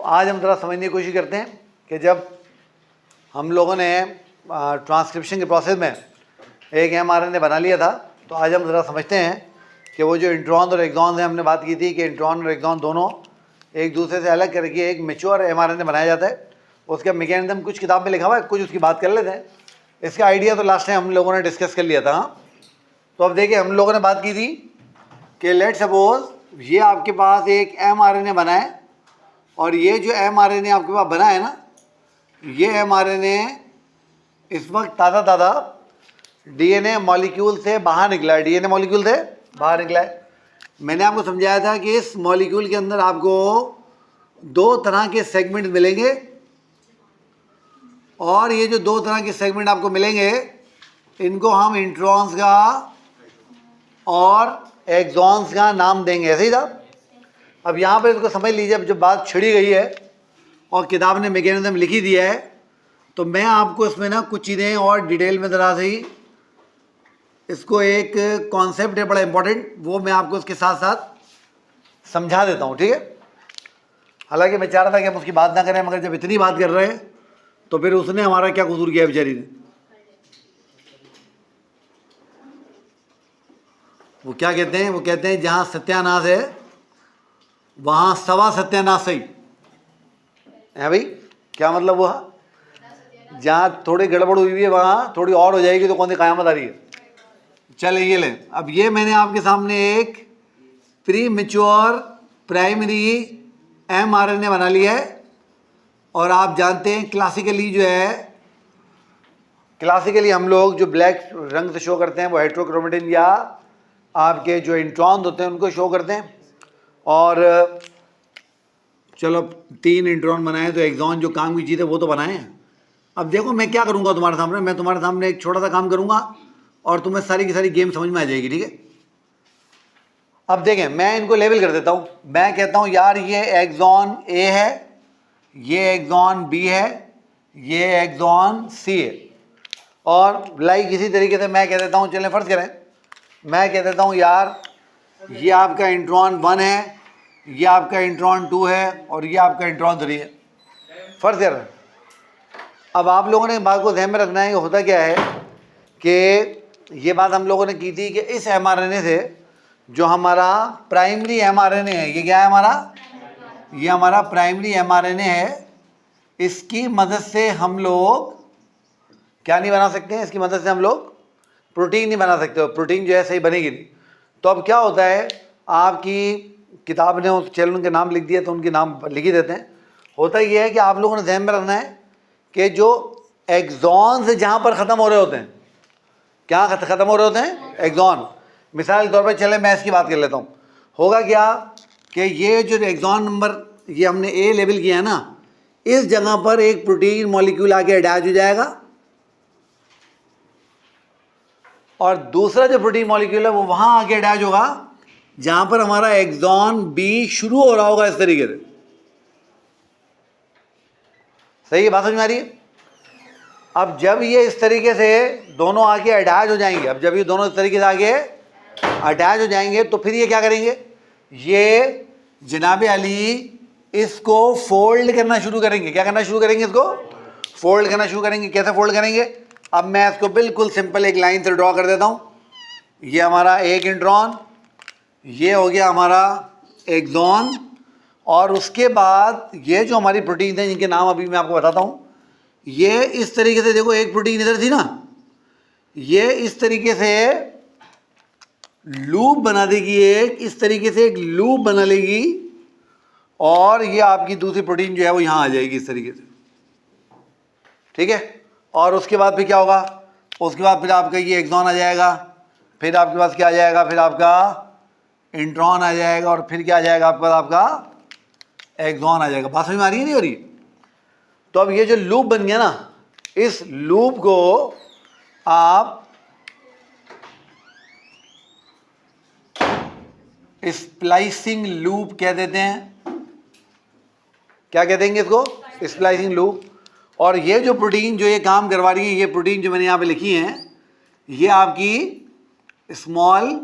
तो आज हम ज़रा समझने की कोशिश करते हैं कि जब हम लोगों ने ट्रांसक्रिप्शन के प्रोसेस में एक mRNA बना लिया था, तो आज हम ज़रा समझते हैं कि वो जो इंट्रॉन और एक्सॉन है, हमने बात की थी कि इंट्रॉन और एक्सॉन दोनों एक दूसरे से अलग करके एक मैच्योर mRNA बनाया जाता है। उसका मैकेनिज्म कुछ किताब में लिखा हुआ है, कुछ उसकी बात कर लेते हैं। इसका आइडिया तो लास्ट टाइम हम लोगों ने डिस्कस कर लिया था। तो अब देखिए, हम लोगों ने बात की थी कि लेट सपोज ये आपके पास एक mRNA बना है और ये जो mRNA आपके पास बना है ना, ये mRNA इस वक्त ताज़ा DNA मॉलिक्यूल से बाहर निकला है। DNA मॉलिक्यूल से बाहर निकला है। मैंने आपको समझाया था कि इस मॉलिक्यूल के अंदर आपको दो तरह के सेगमेंट मिलेंगे और ये जो दो तरह के सेगमेंट आपको मिलेंगे, इनको हम इंट्रॉन्स का और एक्सॉन्स का नाम देंगे। ऐसे ही था। अब यहाँ पर इसको समझ लीजिए, अब जब बात छिड़ी गई है और किताब ने मैकेनिज्म लिखी दिया है, तो मैं आपको इसमें ना कुछ चीज़ें और डिटेल में ज़रा से ही इसको एक कॉन्सेप्ट है बड़ा इंपॉर्टेंट, वो मैं आपको इसके साथ साथ समझा देता हूँ, ठीक है। हालांकि मैं चाह रहा था कि हम उसकी बात ना करें, मगर जब इतनी बात कर रहे हैं तो फिर उसने हमारा क्या कसूर किया बेचारी ने। वो क्या कहते हैं, वो कहते हैं जहाँ सत्यानाश है वहाँ सवा सत्यानाश सही है भाई। क्या मतलब हुआ? जहाँ थोड़ी गड़बड़ हुई हुई है वहाँ थोड़ी और हो जाएगी तो कौन सी क़यामत आ रही है। चले ये लें, अब ये मैंने आपके सामने एक प्री मैच्योर प्राइमरी mRNA बना लिया है। और आप जानते हैं क्लासिकली जो है, क्लासिकली हम लोग जो ब्लैक रंग से शो करते हैं वो हेट्रोक्रोमेटिन या आपके जो इंट्रॉन्स होते हैं उनको शो करते हैं। और चलो 3 इंट्रॉन बनाए तो एक्सॉन जो काम की चीज़ है वो तो बनाए हैं। अब देखो मैं क्या करूँगा तुम्हारे सामने, मैं तुम्हारे सामने एक छोटा सा काम करूँगा और तुम्हें सारी की सारी गेम समझ में आ जाएगी, ठीक है। अब देखें, मैं इनको लेबल कर देता हूँ। मैं कहता हूँ यार ये एक्सॉन ए है, ये एक्सॉन बी है, ये एक्सॉन सी है। और लाइक इसी तरीके से मैं कह देता हूँ, चलें फ़र्ज़ करें मैं कह देता हूँ यार ये आपका इंट्रॉन 1 है, ये आपका इंट्रॉन 2 है और ये आपका इंट्रॉन 3 है। फ़र्ज़ करें। अब आप लोगों ने बात को ध्यान में रखना है कि होता क्या है कि ये बात हम लोगों ने की थी कि इस mRNA से जो हमारा प्राइमरी mRNA है, ये क्या है हमारा, ये हमारा प्राइमरी mRNA है। इसकी मदद से हम लोग क्या नहीं बना सकते हैं, इसकी मदद से हम लोग प्रोटीन नहीं बना सकते। प्रोटीन जो है सही बनेगी नहीं। तो अब क्या होता है, आपकी किताब ने उस चैनल उनके नाम लिख दिए तो उनके नाम लिख ही देते हैं। होता ये है कि आप लोगों ने ध्यान में रखना है कि जो एक्सॉन से जहाँ पर ख़त्म हो रहे होते हैं, क्या ख़त्म हो रहे होते हैं, एक्सॉन। मिसाल के तौर पर चले मैं इसकी बात कर लेता हूँ। होगा क्या कि ये जो एक्सॉन नंबर ये हमने ए लेबल किया है ना, इस जगह पर एक प्रोटीन मॉलिक्यूल आके अटैच हो जाएगा और दूसरा जो प्रोटीन मॉलिक्यूल है वो वहाँ आके अटैच होगा जहाँ पर हमारा एक्सॉन बी शुरू हो रहा होगा, इस तरीके से। सही है, बात समझ में आ रही है। अब जब ये इस तरीके से दोनों आके अटैच हो जाएंगे, अब जब ये दोनों इस तरीके से आगे अटैच हो जाएंगे तो फिर ये क्या करेंगे, ये जनाब अली इसको फोल्ड करना शुरू करेंगे। क्या करना शुरू करेंगे, इसको फोल्ड करना शुरू करेंगे। कैसे फोल्ड करेंगे, अब मैं इसको बिल्कुल सिंपल एक लाइन से ड्रॉ कर देता हूँ। ये हमारा एक इंट्रॉन, ये हो गया हमारा एक्सॉन, और उसके बाद ये जो हमारी प्रोटीन है जिनके नाम अभी मैं आपको बताता हूँ, ये इस तरीके से देखो, एक प्रोटीन इधर थी ना, ये इस तरीके से लूप बना देगी, एक इस तरीके से एक लूप बना लेगी और ये आपकी दूसरी प्रोटीन जो है वो यहाँ आ जाएगी इस तरीके से, ठीक है। और उसके बाद फिर क्या होगा, उसके बाद फिर आपका ये एक्सॉन आ जाएगा, फिर आपके पास क्या आ जाएगा, फिर आपका इंट्रॉन आ जाएगा और फिर क्या आ जाएगा आपके पास, आपका एक्सॉन आ जाएगा। बात समझ में आ रही है नहीं हो रही। तो अब ये जो लूप बन गया ना, इस लूप को आप स्प्लाइसिंग लूप कह देते हैं। क्या कह देंगे इसको, स्प्लाइसिंग लूप। और ये जो प्रोटीन जो ये काम करवा रही है, ये प्रोटीन जो मैंने यहाँ पे लिखी हैं, ये आपकी small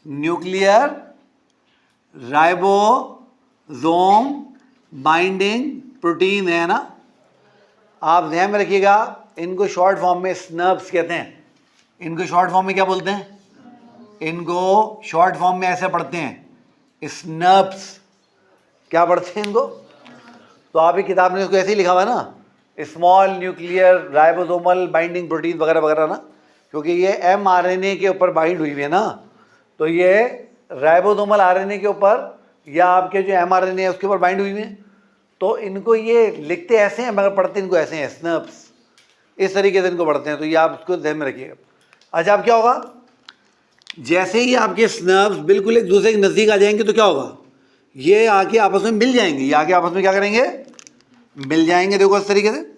nuclear ribosome binding protein है ना। आप ध्यान में रखिएगा, इनको शॉर्ट फॉर्म में स्नर्व्स कहते हैं। इनको शॉर्ट फॉर्म में क्या बोलते हैं? इनको शॉर्ट फॉर्म में ऐसे पढ़ते हैं, स्नर्व्स। क्या पढ़ते हैं इनको? तो आप ही किताब में इसको ऐसे ही लिखा हुआ है ना, small nuclear ribosomal binding protein वगैरह वगैरह ना, क्योंकि ये mRNA के ऊपर बाइंड हुई हुई है ना। तो ये राइबोसोमल RNA के ऊपर या आपके जो mRNA है उसके ऊपर बाइंड हुई हुई है। तो इनको ये लिखते ऐसे हैं मगर पढ़ते इनको ऐसे हैं, स्नर्व्स। इस तरीके से इनको पढ़ते हैं। तो ये आप इसको ध्यान में रखिएगा। अच्छा, अब क्या होगा, जैसे ही आपके स्नर्व्स बिल्कुल एक दूसरे के नज़दीक आ जाएंगे तो क्या होगा, ये आके आपस में मिल जाएंगे। ये आके आपस में क्या करेंगे? मिल जाएंगे। देखो इस तरीके से।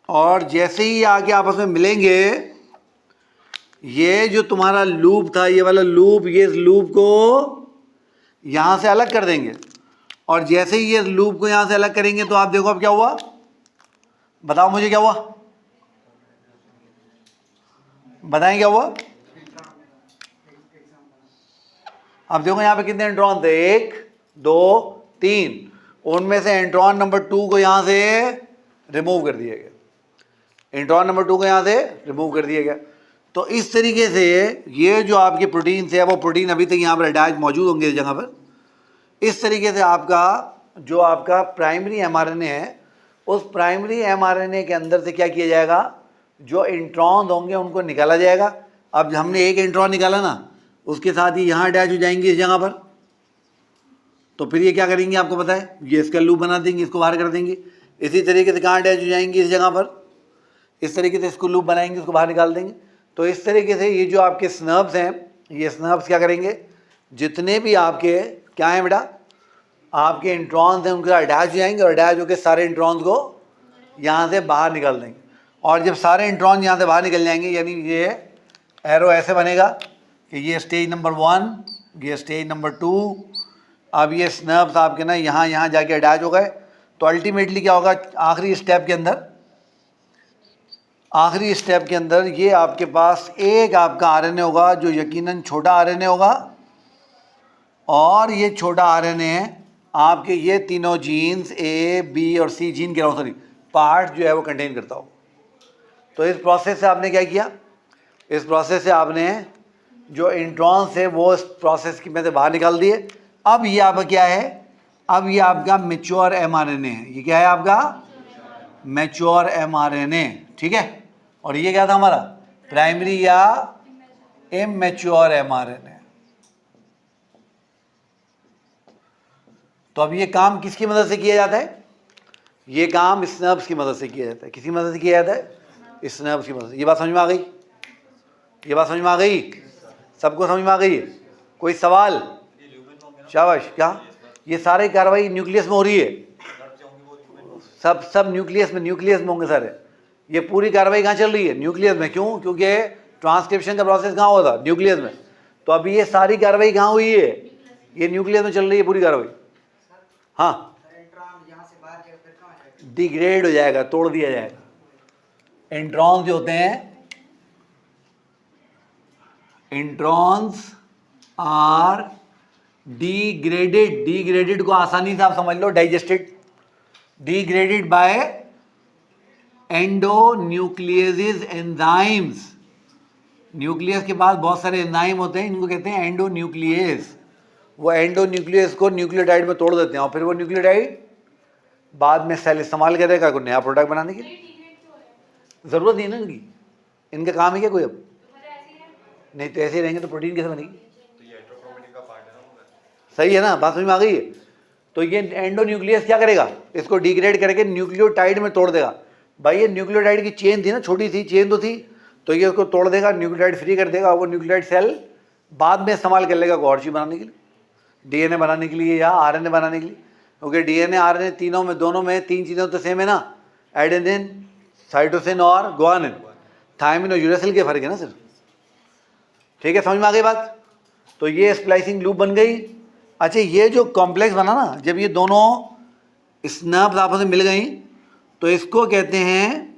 और जैसे ही आके आपस में मिलेंगे, ये जो तुम्हारा लूप था, ये वाला लूप, ये इस लूप को यहां से अलग कर देंगे। और जैसे ही ये लूप को यहां से अलग करेंगे तो आप देखो अब क्या हुआ, बताओ मुझे क्या हुआ, बताएं क्या हुआ। अब देखो यहां पे कितने एंट्रॉन थे, 1 2 3। उनमें से एंट्रॉन नंबर 2 को यहां से रिमूव कर दिया गया। एंट्रॉन नंबर 2 को यहां से रिमूव कर दिया गया। तो इस तरीके से ये जो आपके प्रोटीन थे, वो प्रोटीन अभी तक यहाँ पर अटैच मौजूद होंगे इस जगह पर। इस तरीके से आपका जो आपका प्राइमरी mRNA है, उस प्राइमरी mRNA के अंदर से क्या किया जाएगा, जो इंट्रॉन होंगे उनको निकाला जाएगा। अब हमने एक इंट्रॉन निकाला ना, उसके साथ ही यहाँ अटैच हो जाएंगे इस जगह पर। तो फिर ये क्या करेंगे आपको पता है, ये इसका लूप बना देंगे, इसको बाहर कर देंगे। इसी तरीके से कहाँ अटैच हो जाएंगे, इस जगह पर। इस तरीके से इसको लूप बनाएंगे, उसको बाहर निकाल देंगे। तो इस तरीके से ये जो आपके स्नर्व्स हैं, ये स्नर्व्स क्या करेंगे, जितने भी आपके क्या हैं बेटा, आपके इंट्रॉन्स हैं, उनके अटैच हो जाएंगे और अटैच होकर सारे इंट्रॉन्स को यहाँ से बाहर निकाल देंगे। और जब सारे इंट्रॉन यहाँ से बाहर निकल जाएंगे, यानी ये एरो ऐसे बनेगा कि ये स्टेज नंबर 1, ये स्टेज नंबर 2। अब ये स्नर्व्स आपके ना यहाँ जाके अटैच हो गए। तो अल्टीमेटली क्या होगा, आखिरी स्टेप के अंदर ये आपके पास एक आपका RNA होगा जो यकीनन छोटा RNA होगा। और ये छोटा RNA आपके ये तीनों जीन्स A, B और C जीन के पार्ट जो है वो कंटेन करता हो। तो इस प्रोसेस से आपने क्या किया, इस प्रोसेस से आपने जो इंट्रॉन्स है वो इस प्रोसेस की में से बाहर निकाल दिए। अब ये आपका क्या है, अब ये आपका मैच्योर mRNA है। ये क्या है आपका मैच्योर mRNA, ठीक है। और ये क्या था हमारा, प्राइमरी या इमैच्योर mRNA। तो अब ये काम किसकी मदद से किया जाता है, ये काम स्नर्व्स की मदद से किया जाता है। किसकी मदद से किया जाता है, स्नर्व्स की मदद से। ये बात समझ में आ गई, ये बात समझ में आ गई, सबको समझ में आ गई है, कोई सवाल? शाबाश। क्या ये सारी कार्रवाई न्यूक्लियस में हो रही है, सब न्यूक्लियस में होंगे सारे। ये पूरी कार्रवाई कहाँ चल रही है, न्यूक्लियस में। क्यों? क्योंकि ट्रांसक्रिप्शन का प्रोसेस कहाँ हुआ था, न्यूक्लियस में। तो अभी ये सारी कार्रवाई कहाँ हुई है, ये न्यूक्लियस में चल रही है पूरी कार्रवाई। हाँ, डिग्रेड हो जाएगा, तोड़ दिया जाएगा। इंट्रॉन्स जो होते हैं, इंट्रॉन्स आर डिग्रेडेड को आसानी से आप समझ लो, digested, degraded by endonuclease enzymes. Nucleus के पास बहुत सारे एंजाइम होते हैं, इनको कहते हैं एंडोन्यूक्लियस। वो एंडोन्यूक्लियस को न्यूक्लियोटाइड में तोड़ देते हैं और फिर वो न्यूक्लियोटाइड बाद में सेल इस्तेमाल करेगा कोई नया प्रोडक्ट बनाने के लिए। ज़रूरत नहीं है ना इनकी, इनका काम है क्या कोई अब? नहीं तो ऐसे रहेंगे तो प्रोटीन कैसे बनेगी? सही है ना, बात समझ में आ गई है। तो ये एंडोन्यूक्लियस क्या करेगा, इसको डिग्रेड करके न्यूक्लियोटाइड में तोड़ देगा। भाई ये न्यूक्लियोटाइड की चेन थी ना, छोटी सी चेन तो थी, तो ये उसको तोड़ देगा, न्यूक्लियोटाइड फ्री कर देगा। वो न्यूक्लियोटाइड सेल बाद में इस्तेमाल कर लेगा कोई और चीज़ बनाने के लिए, डीएनए बनाने के लिए या आरएनए बनाने के लिए। क्योंकि डीएनए आरएनए तीनों में, दोनों में तीन चीज़ें तो सेम है ना, एडेनिन, साइटोसिन और गुआनिन। थायमिन और यूरेसिल के फर्क है ना सिर्फ। ठीक है, समझ में आ गई बात। तो ये स्प्लाइसिंग लूप बन गई। अच्छा, ये जो कॉम्प्लेक्स बना ना, जब ये दोनों स्नर्व्स आपस में मिल गई तो इसको कहते हैं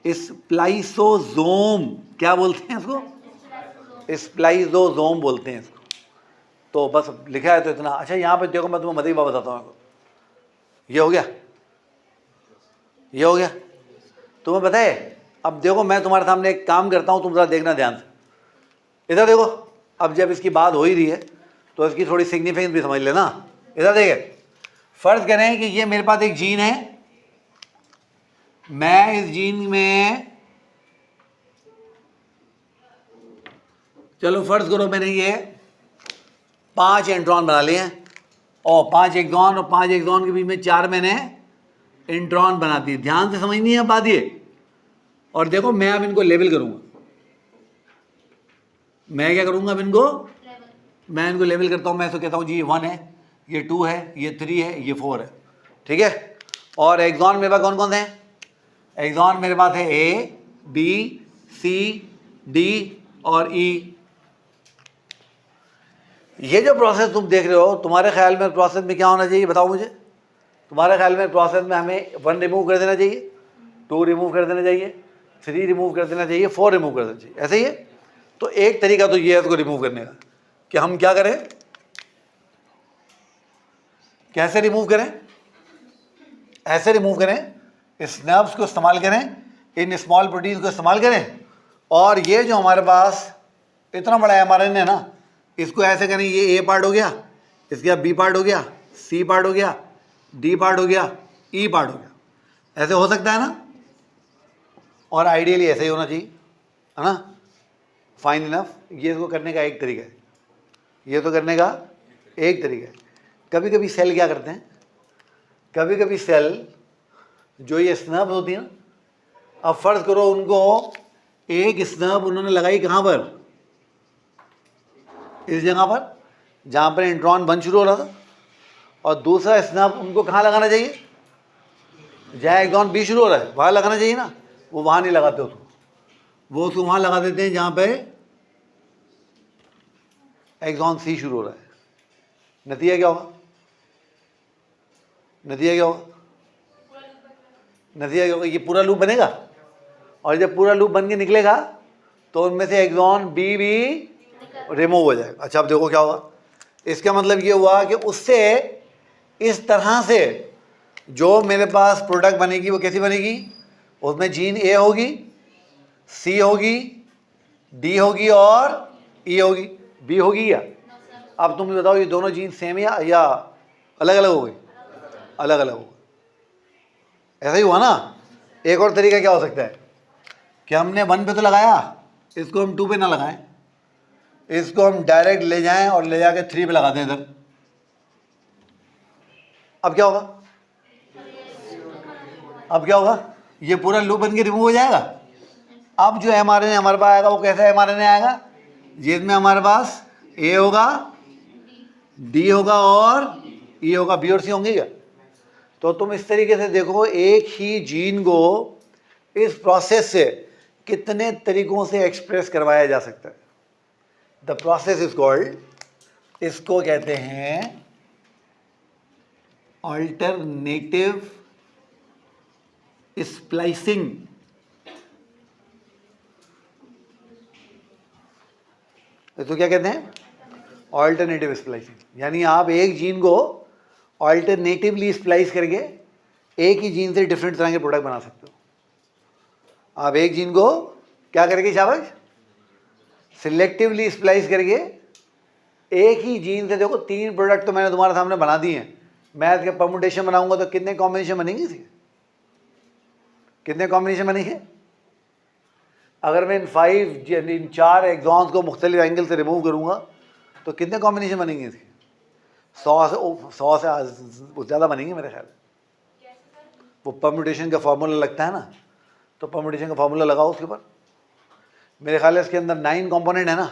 स्प्लाइसोसोम। क्या बोलते हैं इसको? स्प्लाइसोसोम बोलते हैं इसको। तो बस लिखा है तो इतना। अच्छा यहाँ पे देखो, मैं तुम्हें मज़े की बात बताता हूँ। ये हो गया, ये हो गया। तुम्हें पता है, अब देखो मैं तुम्हारे सामने एक काम करता हूँ, तुम ज़रा देखना ध्यान से। इधर देखो, अब जब इसकी बात हो ही रही है तो इसकी थोड़ी सिग्निफिकेंस भी समझ लेना। इधर देखे, फर्ज करें कि ये मेरे पास एक जीन है, मैं इस जीन में, चलो फर्ज करो मैंने ये 5 इंट्रॉन बना लिए हैं, और 5 एक्सॉन, और 5 एक्सॉन के बीच में 4 मैंने इंट्रॉन बना दिए। ध्यान से समझनी है बात ये। और देखो मैं अब इनको लेबल करूंगा। मैं क्या करूंगा अब इनको? मैं इनको लेबल करता हूं। मैं इसको कहता हूं जी ये 1 है, ये 2 है, ये 3 है, ये 4 है। ठीक है। और एक्सॉन मेरे पास कौन कौन से हैं? एक्सॉन मेरे पास है A, B, C, D और E। ये जो प्रोसेस तुम देख रहे हो, तुम्हारे ख्याल में प्रोसेस में क्या होना चाहिए बताओ मुझे? तुम्हारे ख्याल में प्रोसेस में हमें 1 रिमूव कर देना चाहिए, 2 रिमूव कर देना चाहिए, 3 रिमूव कर देना चाहिए, 4 रिमूव कर देना चाहिए, ऐसे ही है। तो एक तरीका तो ये है इसको रिमूव करने का कि हम क्या करें, कैसे रिमूव करें? ऐसे रिमूव करें, इस नर्व्स को इस्तेमाल करें, इन स्मॉल प्रोटीन्स को इस्तेमाल करें, और ये जो हमारे पास इतना बड़ा एमआरएनए है ना, इसको ऐसे करें, ये ए पार्ट हो गया, इसके बाद बी पार्ट हो गया, सी पार्ट हो गया, डी पार्ट हो गया, ई पार्ट हो गया। ऐसे हो सकता है ना? और आइडियली ऐसे ही होना चाहिए, है ना? Fine enough. ये इसको करने का एक तरीका है, ये तो करने का एक तरीका है। कभी कभी सेल क्या करते हैं, कभी कभी सेल जो ये स्नब होती है ना, अब फर्ज करो उनको एक स्नब उन्होंने लगाई कहाँ पर? इस जगह पर जहाँ पर इंट्रॉन बन शुरू हो रहा था, और दूसरा स्नब उनको कहाँ लगाना चाहिए? जहाँ एक्सॉन बी शुरू हो रहा है वहाँ लगाना चाहिए ना। वो वहाँ नहीं लगाते उसको, वो उसको वहाँ लगा देते हैं जहाँ पे एक्सॉन सी शुरू हो रहा है। नतीजा क्या होगा? नतीजा क्या होगा? नतीजा क्या होगा? ये पूरा लूप बनेगा, और जब पूरा लूप बन के निकलेगा तो उनमें से एक्सॉन बी भी रिमूव हो जाएगा। अच्छा अब देखो क्या होगा। इसका मतलब ये हुआ कि उससे इस तरह से जो मेरे पास प्रोडक्ट बनेगी वो कैसी बनेगी? उसमें जीन ए होगी, सी होगी, डी होगी और ई होगी। बी होगी क्या? अब तुम बताओ ये दोनों जीन सेम या अलग अलग हो गई? अलग अलग हो गई। ऐसा ही हुआ ना। एक और तरीका क्या हो सकता है कि हमने 1 पे तो लगाया, इसको हम 2 पे ना लगाएं, इसको हम डायरेक्ट ले जाएं और ले जाके 3 पे लगा दें इधर। अब क्या होगा? अब क्या होगा? ये पूरा लूप बन के रिमूव हो जाएगा। अब जो एमआरएनए हमारे पास आएगा वो कैसा एमआरएनए आएगा? जिसमें हमारे पास ए होगा, डी होगा और ई होगा। बी और सी होंगे क्या? तो तुम इस तरीके से देखो, एक ही जीन को इस प्रोसेस से कितने तरीकों से एक्सप्रेस करवाया जा सकता है। द प्रोसेस इज कॉल्ड, इसको कहते हैं अल्टरनेटिव स्प्लाइसिंग। इसको क्या कहते हैं? Alternative splicing. यानी आप एक जीन को अल्टरनेटिवली स्प्लाइस करके एक ही जीन से डिफरेंट तरह के प्रोडक्ट बना सकते हो। आप एक जीन को क्या करके, शाबाश, सिलेक्टिवली स्प्लाइस करके एक ही जीन से, देखो 3 प्रोडक्ट तो मैंने तुम्हारे सामने बना दिए हैं। मैं इसके परमुटेशन बनाऊंगा तो कितने कॉम्बिनेशन बनेंगे इसके? कितने कॉम्बिनेशन बनेंगे? अगर मैं इन 4 एक्सॉन्स को मुख्तलिफ एंगल से रिमूव करूंगा तो कितने कॉम्बिनेशन बनेंगे इसके? 100 से ज़्यादा बनेंगे मेरे ख्याल। वो परम्यूटेशन का फार्मूला लगता है ना, तो परम्यूटेशन का फार्मूला लगाओ उसके ऊपर। मेरे ख्याल है इसके अंदर 9 कंपोनेंट है ना,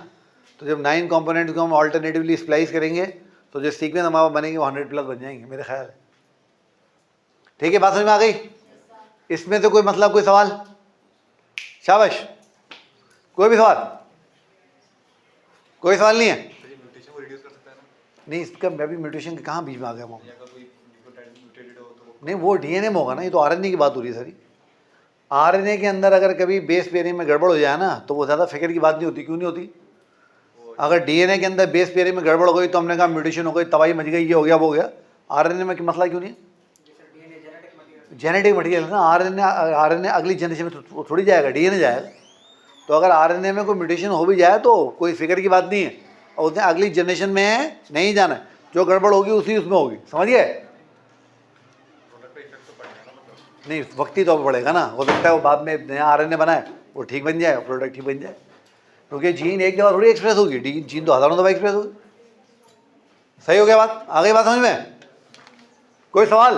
तो जब 9 कंपोनेंट को हम अल्टरनेटिवली स्प्लाइस करेंगे तो जो सीक्वेंस हमारे बनेंगे वो 100+ बन जाएंगे मेरे ख्याल है। ठीक है, बात समझ में आ गई? इसमें तो कोई मतलब, कोई सवाल? शाबाश, कोई भी सवाल? कोई सवाल नहीं है? नहीं, इसका मैं भी म्यूटेशन के कहाँ बीच में आ गया हूँ? नहीं, वो डीएनए में होगा ना, ये तो आरएनए की बात हो रही है सारी। आरएनए के अंदर अगर कभी बेस पेयरिंग में गड़बड़ हो जाए ना तो वो ज़्यादा फिक्र की बात नहीं होती। क्यों नहीं होती? अगर डीएनए के अंदर बेस पेयरिंग में गड़बड़ हो गई तो हमने कहा म्यूटेशन हो गई, तबाही मच गई, ये हो गया वो हो गया। आरएनए में मसला क्यों नहीं है? जेनेटिक मटेरियल है ना। आरएनए अगली जनरेशन में तो थोड़ी जाएगा, डीएनए जाएगा। तो अगर आरएनए में कोई म्यूटेशन हो भी जाए तो कोई फिक्र की बात नहीं है, और उसने अगली जनरेशन में नहीं जाना है, जो गड़बड़ होगी उसी उसमें होगी, समझिए? नहीं, वक्ती तो पड़ेगा ना, हो सकता है वो बाद में नया आरएनए बनाए, वो ठीक बन जाए, प्रोडक्ट ठीक बन जाए, क्योंकि जीन एक दफ़ा थोड़ी एक्सप्रेस होगी, जीन तो हज़ारों दफ़ा एक्सप्रेस होगी। सही हो गया बात? आ गई बात समझ में? कोई सवाल?